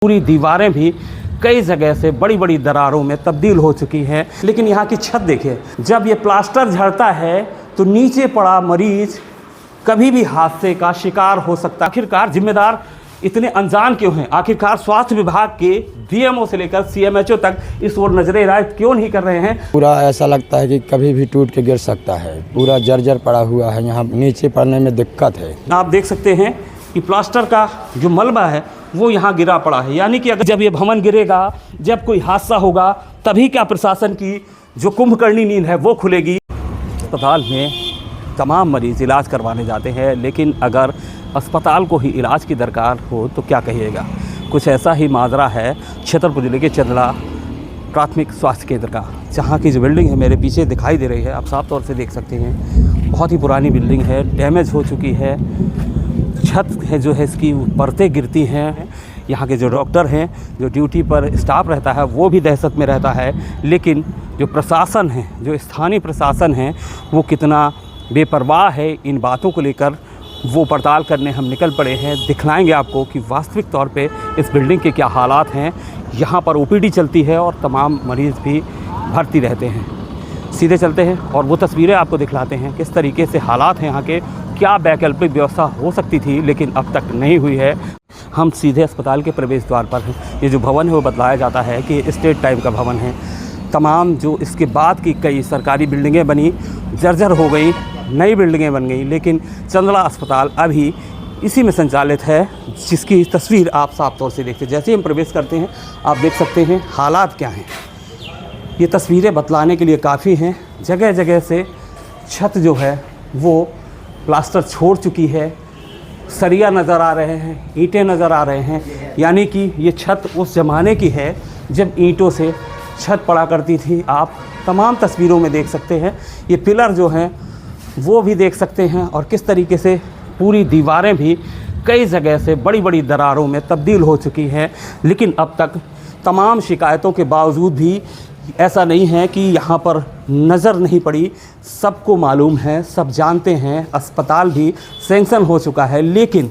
पूरी दीवारें भी कई जगह से बड़ी बड़ी दरारों में तब्दील हो चुकी हैं। लेकिन यहाँ की छत देखिए, जब ये प्लास्टर झड़ता है तो नीचे पड़ा मरीज कभी भी हादसे का शिकार हो सकता है। आखिरकार जिम्मेदार इतने अनजान क्यों हैं? आखिरकार स्वास्थ्य विभाग के डीएमओ से लेकर सीएमएचओ तक इस ओर नजरें इनायत क्यों नहीं कर रहे हैं? पूरा ऐसा लगता है कि कभी भी टूट के गिर सकता है। पूरा जर्जर पड़ा हुआ है, यहाँ नीचे पड़ने में दिक्कत है। आप देख सकते हैं कि प्लास्टर का जो मलबा है वो यहाँ गिरा पड़ा है। यानी कि अगर जब ये भवन गिरेगा, जब कोई हादसा होगा, तभी क्या प्रशासन की जो कुंभकर्णी नींद है वो खुलेगी। अस्पताल में तमाम मरीज़ इलाज करवाने जाते हैं, लेकिन अगर अस्पताल को ही इलाज की दरकार हो तो क्या कहिएगा। कुछ ऐसा ही माजरा है छतरपुर जिले के चंदला प्राथमिक स्वास्थ्य केंद्र का, जहाँ की जो बिल्डिंग है मेरे पीछे दिखाई दे रही है, आप साफ तौर से देख सकते हैं। बहुत ही पुरानी बिल्डिंग है, डैमेज हो चुकी है। छत है जो है इसकी परतें गिरती हैं। यहाँ के जो डॉक्टर हैं, जो ड्यूटी पर स्टाफ रहता है, वो भी दहशत में रहता है। लेकिन जो प्रशासन है, जो स्थानीय प्रशासन है, वो कितना बेपरवाह है इन बातों को लेकर, वो पड़ताल करने हम निकल पड़े हैं। दिखलाएंगे आपको कि वास्तविक तौर पे इस बिल्डिंग के क्या हालात हैं। यहाँ पर ओपीडी चलती है और तमाम मरीज़ भी भर्ती रहते हैं। सीधे चलते हैं और वो तस्वीरें आपको दिखलाते हैं किस तरीके से हालात हैं यहाँ के। क्या वैकल्पिक व्यवस्था हो सकती थी लेकिन अब तक नहीं हुई है। हम सीधे अस्पताल के प्रवेश द्वार पर हैं। ये जो भवन है वो बतलाया जाता है कि स्टेट टाइप का भवन है। तमाम जो इसके बाद की कई सरकारी बिल्डिंगें बनी, जर्जर हो गई, नई बिल्डिंगें बन गई, लेकिन चंदला अस्पताल अभी इसी में संचालित है, जिसकी तस्वीर आप साफ तौर से देखते हैं। जैसे ही हम प्रवेश करते हैं आप देख सकते हैं हालात क्या हैं। ये तस्वीरें बतलाने के लिए काफ़ी हैं। जगह जगह से छत जो है वो प्लास्टर छोड़ चुकी है, सरिया नज़र आ रहे हैं, ईंटें नज़र आ रहे हैं। यानी कि ये छत उस ज़माने की है जब ईंटों से छत पड़ा करती थी। आप तमाम तस्वीरों में देख सकते हैं। ये पिलर जो हैं वो भी देख सकते हैं और किस तरीके से पूरी दीवारें भी कई जगह से बड़ी बड़ी दरारों में तब्दील हो चुकी हैं। लेकिन अब तक तमाम शिकायतों के बावजूद भी ऐसा नहीं है कि यहाँ पर नज़र नहीं पड़ी। सबको मालूम है, सब जानते हैं, अस्पताल भी सैंक्शन हो चुका है, लेकिन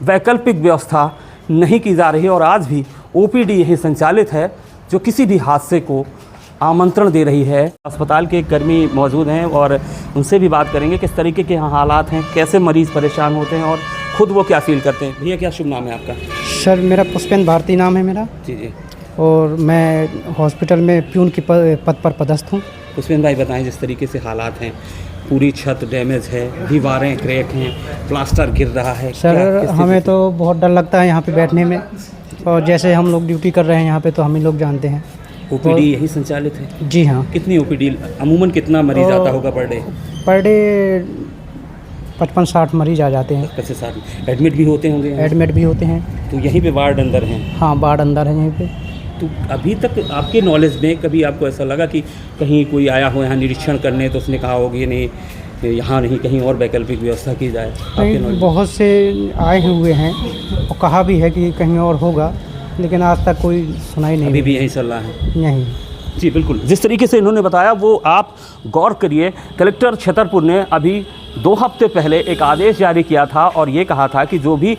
वैकल्पिक व्यवस्था नहीं की जा रही। और आज भी ओपीडी यही संचालित है जो किसी भी हादसे को आमंत्रण दे रही है। अस्पताल के कर्मी मौजूद हैं और उनसे भी बात करेंगे किस तरीके के यहाँ हालात हैं, कैसे मरीज़ परेशान होते हैं और ख़ुद वो क्या फील करते हैं। भैया क्या शुभ नाम है आपका? सर मेरा पुष्पेंद्र भारती नाम है मेरा। जी जी। और मैं हॉस्पिटल में प्यून की पद पर पदस्थ हूँ। पुष्पेंद्र भाई बताएं, जिस तरीके से हालात हैं, पूरी छत डैमेज है, दीवारें क्रैक हैं, प्लास्टर गिर रहा है। सर हमें तो बहुत डर लगता है यहाँ पे बैठने में, और जैसे हम लोग ड्यूटी कर रहे हैं यहाँ पे तो हम ही लोग जानते हैं। ओपीडी यही संचालित है? जी हाँ। कितनी ओपीडी अमूमन कितना मरीज आता होगा पर डे? पर डे 55-60 मरीज आ जाते हैं। 55-60 एडमिट भी होते होंगे? एडमिट भी होते हैं। तो यहीं पे वार्ड अंदर हैं? हाँ, वार्ड अंदर है यहीं पे। तो अभी तक आपके नॉलेज में कभी आपको ऐसा लगा कि कहीं कोई आया हो यहाँ निरीक्षण करने तो उसने कहा होगा ये नहीं, यहाँ नहीं, कहीं और वैकल्पिक व्यवस्था की जाए? नहीं, बहुत से आए हुए हैं और कहा भी है कि कहीं और होगा, लेकिन आज तक कोई सुनाई नहीं। अभी भी यही चल रहा है? यहीं। जी बिल्कुल, जिस तरीके से इन्होंने बताया वो आप गौर करिए। कलेक्टर छतरपुर ने अभी 2 हफ्ते पहले एक आदेश जारी किया था और ये कहा था कि जो भी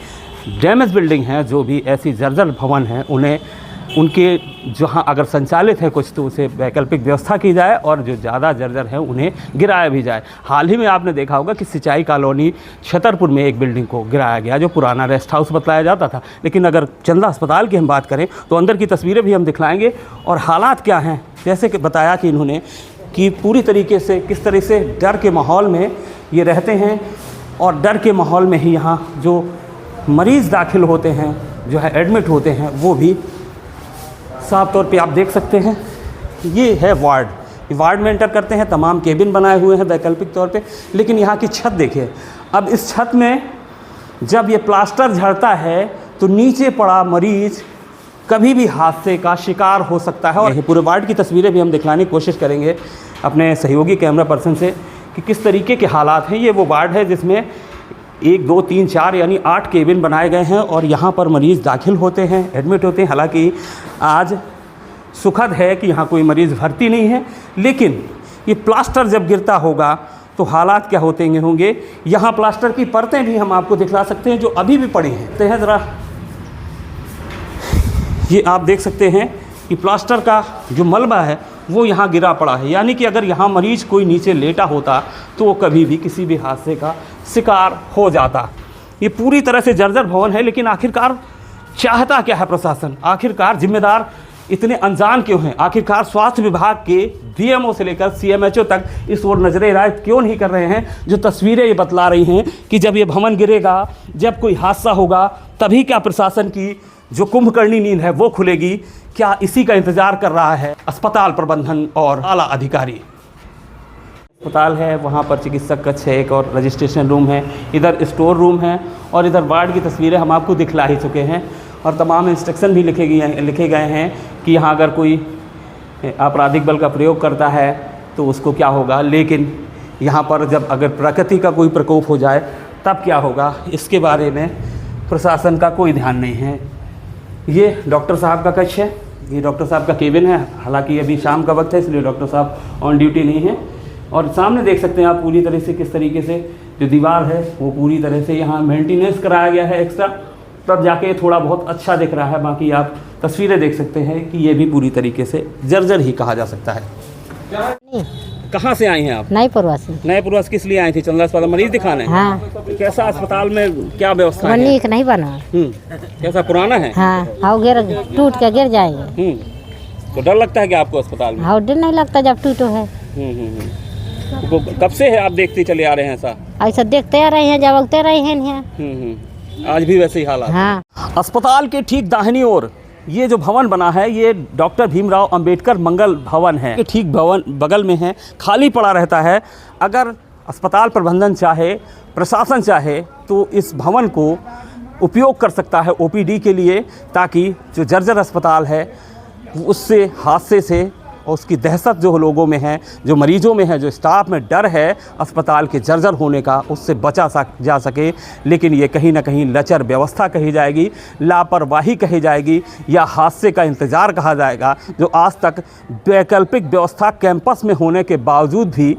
डैमेज बिल्डिंग हैं, जो भी ऐसी जर्जर भवन हैं, उन्हें उनके जहां अगर संचालित है कुछ तो उसे वैकल्पिक व्यवस्था की जाए और जो ज़्यादा जर्जर है उन्हें गिराया भी जाए। हाल ही में आपने देखा होगा कि सिंचाई कॉलोनी छतरपुर में एक बिल्डिंग को गिराया गया जो पुराना रेस्ट हाउस बतलाया जाता था। लेकिन अगर चंदला अस्पताल की हम बात करें तो अंदर की तस्वीरें भी हम दिखलाएंगे और हालात क्या हैं। जैसे कि बताया कि इन्होंने कि पूरी तरीके से किस तरह से डर के माहौल में ये रहते हैं और डर के माहौल में ही यहाँ जो मरीज़ दाखिल होते हैं, जो है एडमिट होते हैं, वो भी साफ तौर पे आप देख सकते हैं। ये है वार्ड, वार्ड में एंटर करते हैं, तमाम केबिन बनाए हुए हैं वैकल्पिक तौर पे। लेकिन यहाँ की छत देखिए, अब इस छत में जब ये प्लास्टर झड़ता है तो नीचे पड़ा मरीज कभी भी हादसे का शिकार हो सकता है। और पूरे वार्ड की तस्वीरें भी हम दिखलाने की कोशिश करेंगे अपने सहयोगी कैमरा पर्सन से कि किस तरीके के हालात हैं। ये वो वार्ड है जिसमें 1 2 3 4 यानी 8 केबिन बनाए गए हैं और यहाँ पर मरीज़ दाखिल होते हैं, एडमिट होते हैं। हालांकि आज सुखद है कि यहाँ कोई मरीज़ भर्ती नहीं है, लेकिन ये प्लास्टर जब गिरता होगा तो हालात क्या होंगे। यहाँ प्लास्टर की परतें भी हम आपको दिखला सकते हैं जो अभी भी पड़ी हैं। तो है ज़रा ये आप देख सकते हैं कि प्लास्टर का जो मलबा है वो यहाँ गिरा पड़ा है, यानी कि अगर यहाँ मरीज कोई नीचे लेटा होता तो वो कभी भी किसी भी हादसे का शिकार हो जाता। ये पूरी तरह से जर्जर भवन है, लेकिन आखिरकार चाहता क्या है प्रशासन? आखिरकार जिम्मेदार इतने अनजान क्यों हैं? आखिरकार स्वास्थ्य विभाग के बीएमओ से लेकर सीएमएचओ तक इस ओर नजर इनायत क्यों नहीं कर रहे हैं? जो तस्वीरें ये बतला रही हैं कि जब ये भवन गिरेगा, जब कोई हादसा होगा, तभी क्या प्रशासन की जो कुंभकर्णी नींद है वो खुलेगी? क्या इसी का इंतजार कर रहा है अस्पताल प्रबंधन और आला अधिकारी? अस्पताल है, वहाँ पर चिकित्सक कक्ष है, एक और रजिस्ट्रेशन रूम है, इधर स्टोर रूम है और इधर वार्ड की तस्वीरें हम आपको दिखला ही चुके हैं और तमाम इंस्ट्रक्शन भी लिखे गए हैं कि यहाँ अगर कोई आपराधिक बल का प्रयोग करता है तो उसको क्या होगा, लेकिन यहाँ पर जब अगर प्रकृति का कोई प्रकोप हो जाए तब क्या होगा, इसके बारे में प्रशासन का कोई ध्यान नहीं है। ये डॉक्टर साहब का कक्ष है, ये डॉक्टर साहब का केबिन है। हालांकि अभी शाम का वक्त है इसलिए डॉक्टर साहब ऑन ड्यूटी नहीं है। और सामने देख सकते हैं आप पूरी तरह से किस तरीके से जो दीवार है वो पूरी तरह से यहाँ मेंटेनेंस कराया गया है एक्स्ट्रा, तब जाके थोड़ा बहुत अच्छा दिख रहा है। बाकी आप तस्वीरें देख सकते हैं कि ये भी पूरी तरीके से जर्जर ही कहा जा सकता है। कहाँ से आई हैं आप? नई प्रवासी। नए प्रवास किस लिए आई थी? चंद्रा अस्पताल मरीज दिखाने? हाँ। कैसा अस्पताल में क्या व्यवस्था है? नीक नहीं बना। कैसा पुराना है? हाँ, हाँ टूट के गिर जाएंगे। तो डर लगता है कि आपको अस्पताल में? हाँ, डर नहीं लगता जब टूटो है। तो कब से है आप देखते चले आ रहे हैं ऐसा? ऐसा देखते आ रहे हैं, जब उगते रहे हैं। आज भी वैसे ही हालात? हाँ। अस्पताल के ठीक दाहिनी ओर ये जो भवन बना है ये डॉक्टर भीमराव अंबेडकर मंगल भवन है। ये ठीक भवन बगल में है, खाली पड़ा रहता है। अगर अस्पताल प्रबंधन चाहे, प्रशासन चाहे तो इस भवन को उपयोग कर सकता है ओपीडी के लिए, ताकि जो जर्जर अस्पताल है उससे, हादसे से और उसकी दहशत जो लोगों में है, जो मरीजों में है, जो स्टाफ में डर है अस्पताल के जर्जर होने का, उससे बचा जा सके। लेकिन ये कहीं ना कहीं लचर व्यवस्था कही जाएगी, लापरवाही कही जाएगी या हादसे का इंतज़ार कहा जाएगा, जो आज तक वैकल्पिक व्यवस्था कैंपस में होने के बावजूद भी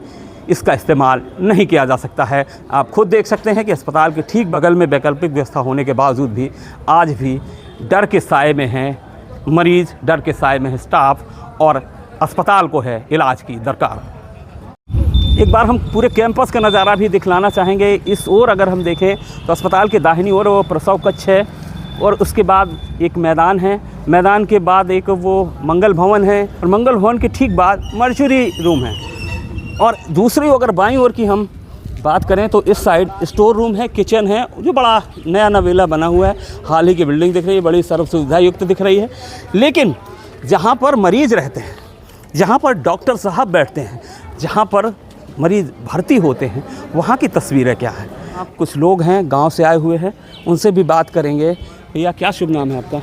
इसका इस्तेमाल नहीं किया जा सकता है। आप खुद देख सकते हैं कि अस्पताल के ठीक बगल में वैकल्पिक व्यवस्था होने के बावजूद भी आज भी डर के साए में हैं मरीज़, डर के साए में है स्टाफ और अस्पताल को है इलाज की दरकार। एक बार हम पूरे कैंपस का नज़ारा भी दिखलाना चाहेंगे। इस ओर अगर हम देखें तो अस्पताल के दाहिनी ओर वो प्रसव कक्ष है और उसके बाद एक मैदान है, मैदान के बाद एक वो मंगल भवन है और मंगल भवन के ठीक बाद मर्चुरी रूम है। और दूसरी अगर बाईं ओर की हम बात करें तो इस साइड स्टोर रूम है, किचन है, जो बड़ा नया नवेला बना हुआ है। हाल ही की बिल्डिंग दिख रही है, बड़ी सर्व सुविधा युक्त दिख रही है। लेकिन जहाँ पर मरीज़ रहते हैं, जहाँ पर डॉक्टर साहब बैठते हैं, जहाँ पर मरीज़ भर्ती होते हैं, वहाँ की तस्वीरें क्या है? आप कुछ लोग हैं गांव से आए हुए हैं, उनसे भी बात करेंगे। भैया क्या शुभ नाम है आपका?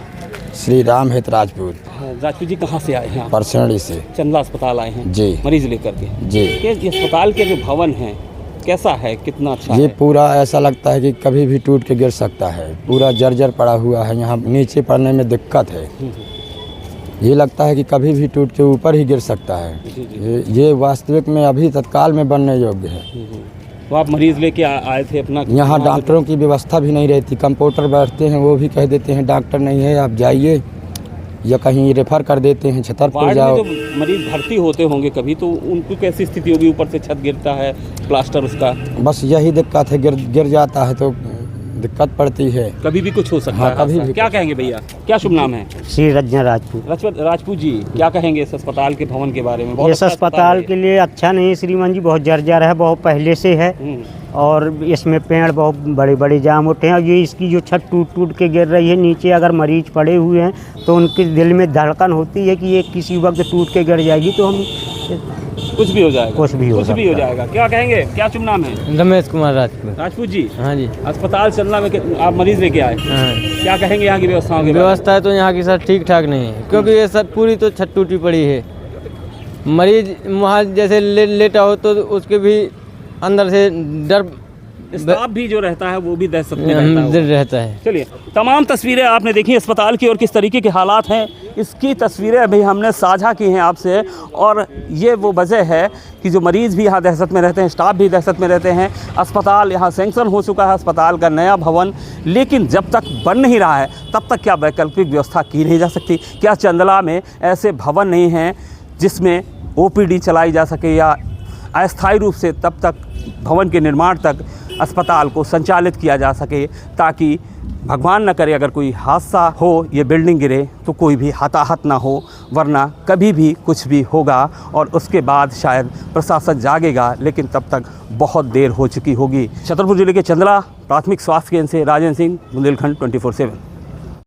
श्री राम हित राजपूत। राजपूत जी कहाँ से आए हैं? परसौनी से। चंदला अस्पताल आए हैं जी, मरीज़ लेकर के जी। ये अस्पताल के जो भवन है कैसा है, कितना अच्छा ये है? पूरा ऐसा लगता है कि कभी भी टूट के गिर सकता है, पूरा जर्जर पड़ा हुआ है। यहाँ नीचे पड़ने में दिक्कत है, ये लगता है कि कभी भी टूट के ऊपर ही गिर सकता है। ये वास्तविक में अभी तत्काल में बनने योग्य है। तो आप मरीज़ लेके आए थे अपना? यहाँ डॉक्टरों की व्यवस्था भी नहीं रहती, कंपाउंडर बैठते हैं, वो भी कह देते हैं डॉक्टर नहीं है आप जाइए, या कहीं रेफर कर देते हैं छतरपुर जाओ। जो मरीज़ भर्ती होते होंगे कभी, तो उनकी कैसी स्थिति होगी? ऊपर से छत गिरता है, प्लास्टर उसका, बस यही दिक्कत है, गिर जाता है तो दिक्कत पड़ती है। कभी भी कुछ हो सकता है। कभी भी। क्या कहेंगे भैया, क्या शुभ नाम है? श्री रजना राजपूत। राजपूत जी क्या कहेंगे इस अस्पताल के भवन के बारे में? इस अस्पताल के लिए अच्छा नहीं श्रीमान जी, बहुत जर्जर है, बहुत पहले से है और इसमें पेड़ बहुत बड़े बड़े जाम उठे हैं और ये इसकी जो छत टूट टूट के गिर रही है नीचे, अगर मरीज पड़े हुए हैं तो उनके दिल में धड़कन होती है कि ये किसी वक्त टूट के गिर जाएगी तो हम कुछ भी हो जाएगा, कुछ भी हो जाएगा। क्या कहेंगे, क्या शुभ नाम है? रमेश कुमार राजपूत। राजपूत जी, हाँ जी। अस्पताल चंदला में आप मरीज लेके आए, हाँ। क्या कहेंगे यहाँ की व्यवस्थाओं की? व्यवस्था तो यहाँ की सर ठीक ठाक नहीं है, क्योंकि ये सब पूरी तो छत टूटी पड़ी है। मरीज वहाँ जैसे लेटा हो तो उसके भी अंदर से डर स्टाफ भी जो रहता है वो भी दहशत में रहता है। रहता है। चलिए, तमाम तस्वीरें आपने देखी अस्पताल की और किस तरीके के हालात हैं, इसकी तस्वीरें अभी हमने साझा की हैं आपसे। और ये वो वजह है कि जो मरीज़ भी यहाँ दहशत में रहते हैं, स्टाफ भी दहशत में रहते हैं। अस्पताल यहाँ सैंक्शन हो चुका है, अस्पताल का नया भवन, लेकिन जब तक बन नहीं रहा है तब तक क्या वैकल्पिक व्यवस्था की नहीं जा सकती? क्या चंदला में ऐसे भवन नहीं हैं जिसमें OPD चलाई जा सके, या अस्थायी रूप से तब तक भवन के निर्माण तक अस्पताल को संचालित किया जा सके, ताकि भगवान न करे अगर कोई हादसा हो, ये बिल्डिंग गिरे तो कोई भी हताहत ना हो, वरना कभी भी कुछ भी होगा और उसके बाद शायद प्रशासन जागेगा, लेकिन तब तक बहुत देर हो चुकी होगी। छतरपुर जिले के चंदला प्राथमिक स्वास्थ्य केंद्र से राजेंद्र सिंह, बुंदेलखंड 24/7।